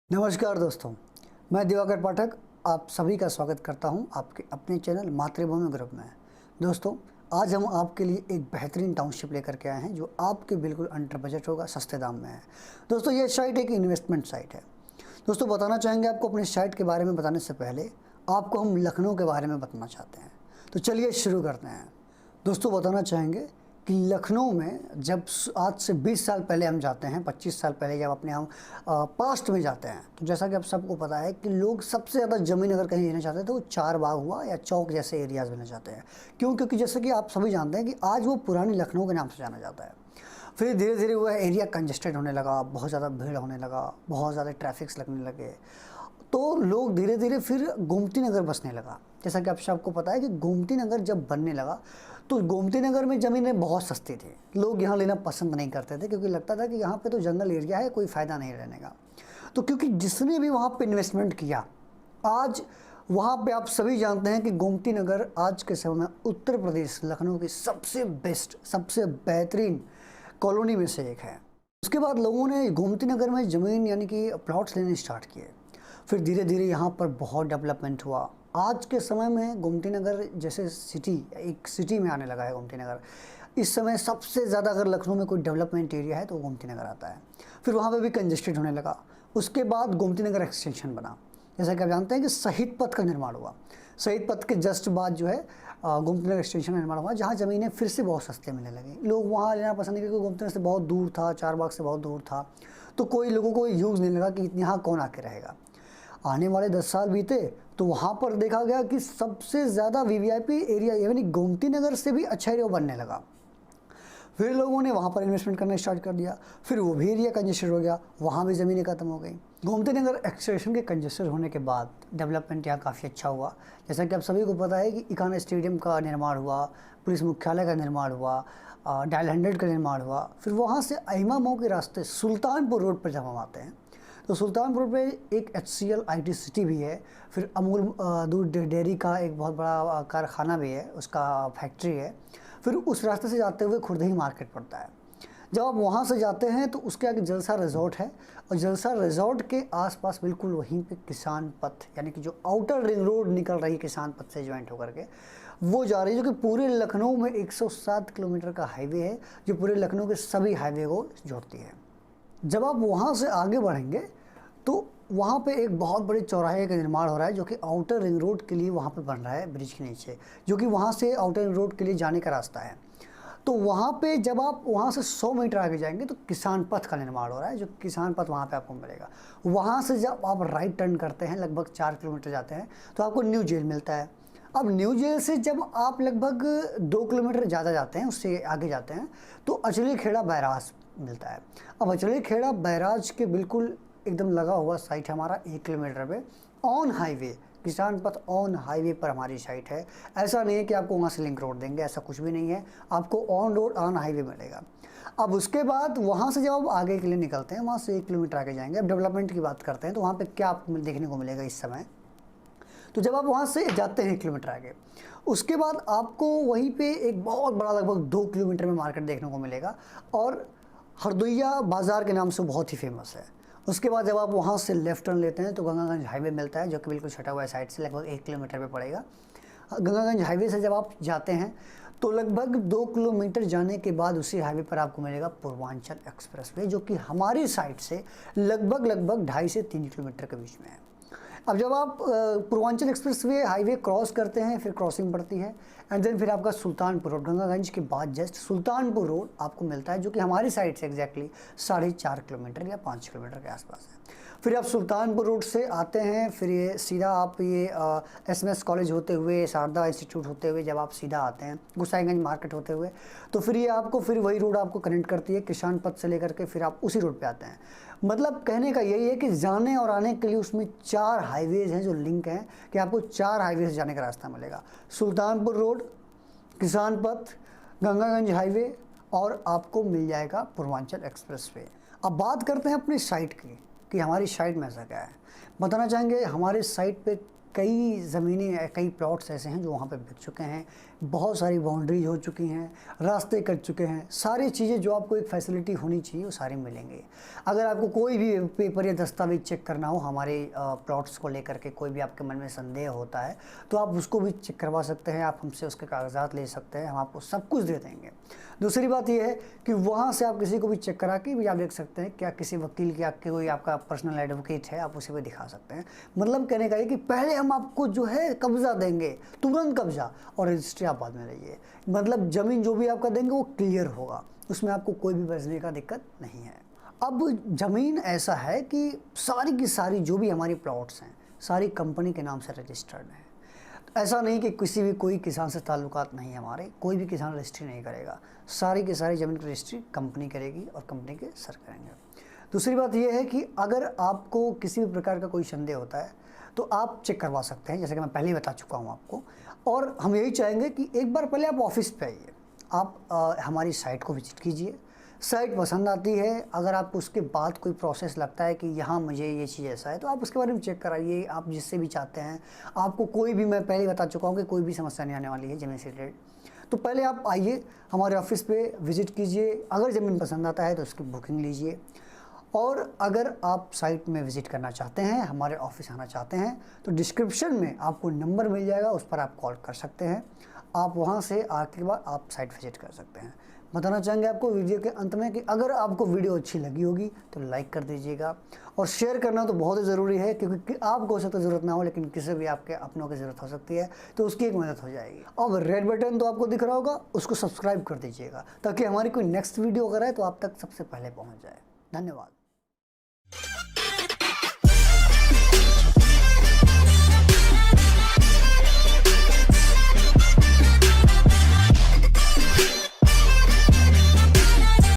नमस्कार दोस्तों, मैं दिवाकर पाठक आप सभी का स्वागत करता हूं आपके अपने चैनल मातृभूमि ग्रुप में। दोस्तों, आज हम आपके लिए एक बेहतरीन टाउनशिप लेकर के आए हैं जो आपके बिल्कुल अंडर बजट होगा, सस्ते दाम में है। दोस्तों, ये साइट एक इन्वेस्टमेंट साइट है। दोस्तों, बताना चाहेंगे आपको अपने साइट के बारे में बताने से पहले आपको हम लखनऊ के बारे में बताना चाहते हैं। तो चलिए शुरू करते हैं। दोस्तों, बताना चाहेंगे कि लखनऊ में जब आज से 20 साल पहले हम जाते हैं, 25 साल पहले जब अपने हम पास्ट में जाते हैं, तो जैसा कि आप सबको पता है कि लोग सबसे ज़्यादा ज़मीन अगर कहीं लेना चाहते हैं तो वो चार बाग हुआ या चौक जैसे एरियाज़ लेना चाहते हैं। क्यों? क्योंकि जैसे कि आप सभी जानते हैं कि आज वो पुरानी लखनऊ के नाम से जाना जाता है। फिर धीरे धीरे वह एरिया कंजेस्टेड होने लगा, बहुत ज़्यादा भीड़ होने लगा, बहुत ज़्यादा ट्रैफिक्स लगने लगे, तो लोग धीरे धीरे फिर गोमती नगर बसने लगा। जैसा कि आप सबको पता है कि गोमती नगर जब बनने लगा तो गोमती नगर में ज़मीनें बहुत सस्ती थी। लोग यहाँ लेना पसंद नहीं करते थे क्योंकि लगता था कि यहाँ पे तो जंगल एरिया है, कोई फ़ायदा नहीं रहने का। तो क्योंकि जिसने भी वहाँ पे इन्वेस्टमेंट किया, आज वहाँ पे आप सभी जानते हैं कि गोमती नगर आज के समय में उत्तर प्रदेश लखनऊ की सबसे बेस्ट, सबसे बेहतरीन कॉलोनी में से एक है। उसके बाद लोगों ने गोमती नगर में ज़मीन यानी कि प्लॉट्स लेने स्टार्ट किए। फिर धीरे धीरे यहाँ पर बहुत डेवलपमेंट हुआ। आज के समय में गोमती नगर जैसे सिटी, एक सिटी में आने लगा है गोमती नगर। इस समय सबसे ज़्यादा अगर लखनऊ में कोई डेवलपमेंट एरिया है तो गोमती नगर आता है। फिर वहाँ पे भी कंजेस्टेड होने लगा। उसके बाद गोमती नगर एक्सटेंशन बना। जैसा कि आप जानते हैं कि शहीद पथ का निर्माण हुआ। शहीद पथ के जस्ट बाद जो है गोमती नगर एक्सटेंशन का निर्माण हुआ, जहाँ ज़मीनें फिर से बहुत सस्ते मिलने लगी। लोग वहाँ लेना पसंद नहीं, क्योंकि गोमती नगर से बहुत दूर था, चारबाग से बहुत दूर था, तो कोई लोगों को यूज़ नहीं लगा कि यहाँ कौन आके रहेगा। आने वाले 10 साल बीते तो वहाँ पर देखा गया कि सबसे ज़्यादा वीवीआईपी एरिया यानी गोमती नगर से भी अच्छा एरिया बनने लगा। फिर लोगों ने वहाँ पर इन्वेस्टमेंट करना स्टार्ट कर दिया। फिर वो भी एरिया कंजेस्टेड हो गया, वहाँ भी ज़मीनें खत्म हो गई। गोमती नगर एक्सटेंशन के कंजेस्टेड होने के बाद डेवलपमेंट यहाँ काफ़ी अच्छा हुआ। जैसा कि आप सभी को पता है कि इकाना स्टेडियम का निर्माण हुआ, पुलिस मुख्यालय का निर्माण हुआ, डायल 100 का निर्माण हुआ। फिर वहाँ से अहिमा मऊ के रास्ते सुल्तानपुर रोड पर जब हम आते हैं तो सुल्तानपुर पे एक HCL IT सिटी भी है। फिर अमूल दूध डेयरी का एक बहुत बड़ा कारखाना भी है, उसका फैक्ट्री है। फिर उस रास्ते से जाते हुए खुर्दही मार्केट पड़ता है। जब आप वहाँ से जाते हैं तो उसके आगे जलसा रिजॉर्ट है, और जलसा रिजॉर्ट के आसपास बिल्कुल वहीं पे किसान पथ यानी कि जो आउटर रिंग रोड निकल रही है किसान पथ से ज्वाइंट होकर के वो जा रही है, जो कि पूरे लखनऊ में 107 किलोमीटर का हाईवे है, जो पूरे लखनऊ के सभी हाईवे को जोड़ती है। जब आप वहाँ से आगे बढ़ेंगे तो वहाँ पे एक बहुत बड़े चौराहे का निर्माण हो रहा है, जो कि आउटर रिंग रोड के लिए वहाँ पे बन रहा है, ब्रिज के नीचे, जो कि वहाँ से आउटर रिंग रोड के लिए जाने का रास्ता है। तो वहाँ पे जब आप वहाँ से 100 मीटर आगे जाएंगे तो किसान पथ का निर्माण हो रहा है, जो किसान पथ वहाँ पे आपको मिलेगा। वहाँ से जब आप राइट टर्न करते हैं, लगभग 4 किलोमीटर जाते हैं तो आपको न्यू जेल मिलता है। अब न्यू जेल से जब आप लगभग 2 किलोमीटर ज़्यादा जाते हैं, उससे आगे जाते हैं, तो अचली खेड़ा बैराज मिलता है। अब अचली खेड़ा बैराज के बिल्कुल एकदम लगा हुआ साइट है हमारा 1 किलोमीटर पे, ऑन हाईवे, किसान पथ ऑन हाईवे पर हमारी साइट है। ऐसा नहीं है कि आपको वहाँ से लिंक रोड देंगे, ऐसा कुछ भी नहीं है, आपको ऑन रोड ऑन हाईवे मिलेगा। अब उसके बाद वहाँ से जब आप आगे के लिए निकलते हैं, वहाँ से 1 किलोमीटर आगे जाएंगे। अब डेवलपमेंट की बात करते हैं तो वहाँ पे क्या आपको देखने को मिलेगा इस समय। तो जब आप वहाँ से जाते हैं 1 किलोमीटर आगे, उसके बाद आपको वहीं पे एक बहुत बड़ा लगभग 2 किलोमीटर में मार्केट देखने को मिलेगा, और हरदोइया बाज़ार के नाम से बहुत ही फेमस है। उसके बाद जब आप वहाँ से लेफ़्ट टर्न लेते हैं तो गंगागंज हाईवे मिलता है, जो कि बिल्कुल छटा हुआ है साइड से, लगभग 1 किलोमीटर पे पड़ेगा। गंगागंज हाईवे से जब आप जाते हैं तो लगभग 2 किलोमीटर जाने के बाद उसी हाईवे पर आपको मिलेगा पूर्वांचल एक्सप्रेसवे, जो कि हमारी साइड से लगभग 2.5 से 3 किलोमीटर के बीच में है। अब जब आप पूर्वांचल एक्सप्रेसवे हाईवे क्रॉस करते हैं, फिर क्रॉसिंग पड़ती है, एंड देन फिर आपका सुल्तानपुर रोड, गंगागंज के बाद जस्ट सुल्तानपुर रोड आपको मिलता है, जो कि हमारी साइड से एग्जैक्टली 4.5 किलोमीटर या 5 किलोमीटर के आसपास है। फिर आप सुल्तानपुर रोड से आते हैं, फिर ये सीधा आप ये SMS कॉलेज होते हुए, शारदा इंस्टीट्यूट होते हुए जब आप सीधा आते हैं, गोसाईगंज मार्केट होते हुए, तो फिर ये आपको फिर वही रोड आपको कनेक्ट करती है किसान पथ से लेकर के, फिर आप उसी रोड पे आते हैं। मतलब कहने का यही है कि जाने और आने के लिए उसमें 4 हाईवेज़ हैं जो लिंक हैं, कि आपको 4 हाईवे से जाने का रास्ता मिलेगा। सुल्तानपुर रोड, किसान पथ, गंगागंज हाईवे, और आपको मिल जाएगा पूर्वांचल एक्सप्रेसवे। अब बात करते हैं अपनी साइट की कि हमारी साइट में ऐसा क्या है। बताना चाहेंगे हमारी साइट पे कई ज़मीनें, कई प्लॉट्स ऐसे हैं जो वहाँ पे बिक चुके हैं, बहुत सारी बाउंड्रीज हो चुकी हैं, रास्ते कट चुके हैं, सारी चीज़ें जो आपको एक फैसिलिटी होनी चाहिए वो सारी मिलेंगी। अगर आपको कोई भी पेपर या दस्तावेज चेक करना हो हमारे प्लॉट्स को लेकर के, कोई भी आपके मन में संदेह होता है तो आप उसको भी चेक करवा सकते हैं, आप हमसे उसके कागजात ले सकते हैं, हम आपको सब कुछ दे देंगे। दूसरी बात यह है कि वहाँ से आप किसी को भी चेक करा के भी आप देख सकते हैं, क्या किसी वकील की आपके कोई आपका पर्सनल एडवोकेट है, आप उसे भी दिखा सकते हैं। मतलब कहने का ये कि पहले हम आपको जो है कब्जा देंगे, तुरंत कब्जा, और रजिस्ट्री आप बाद में रहिए। मतलब ज़मीन जो भी आपका देंगे वो क्लियर होगा, उसमें आपको कोई भी बचने का दिक्कत नहीं है। अब ज़मीन ऐसा है कि सारी की सारी जो भी हमारी प्लॉट्स हैं सारी कंपनी के नाम से रजिस्टर्ड हैं। ऐसा नहीं कि किसी भी कोई किसान से ताल्लुकात नहीं है हमारे, कोई भी किसान रजिस्ट्री नहीं करेगा, सारी की सारी ज़मीन की रजिस्ट्री कंपनी करेगी और कंपनी के सर करेंगे। दूसरी बात यह है कि अगर आपको किसी भी प्रकार का कोई संदेह होता है तो आप चेक करवा सकते हैं, जैसे कि मैं पहले ही बता चुका हूँ आपको। और हम यही चाहेंगे कि एक बार पहले आप ऑफिस पे आइए, आप हमारी साइट को विजिट कीजिए। साइट पसंद आती है, अगर आपको उसके बाद कोई प्रोसेस लगता है कि यहाँ मुझे ये चीज़ ऐसा है तो आप उसके बारे में चेक कराइए, आप जिससे भी चाहते हैं। आपको कोई भी, मैं पहले ही बता चुका हूँ कि कोई भी समस्या नहीं आने वाली है ज़मीन से रिलेटेड। तो पहले आप आइए, हमारे ऑफिस पे विज़िट कीजिए, अगर ज़मीन पसंद आता है तो उसकी बुकिंग लीजिए। और अगर आप साइट में विज़िट करना चाहते हैं, हमारे ऑफिस आना चाहते हैं, तो डिस्क्रिप्शन में आपको नंबर मिल जाएगा, उस पर आप कॉल कर सकते हैं। आप वहां से आके बाद आप साइट विज़िट कर सकते हैं। बताना चाहेंगे आपको वीडियो के अंत में कि अगर आपको वीडियो अच्छी लगी होगी तो लाइक कर दीजिएगा, और शेयर करना तो बहुत ही ज़रूरी है, क्योंकि आपको हो सकता है ज़रूरत ना हो लेकिन किसी भी आपके अपनों की ज़रूरत हो सकती है, तो उसकी एक मदद हो जाएगी। अब रेड बटन तो आपको दिख रहा होगा, उसको सब्सक्राइब कर दीजिएगा ताकि हमारी कोई नेक्स्ट वीडियो अगर आए तो आप तक सबसे पहले पहुँच जाए। धन्यवाद।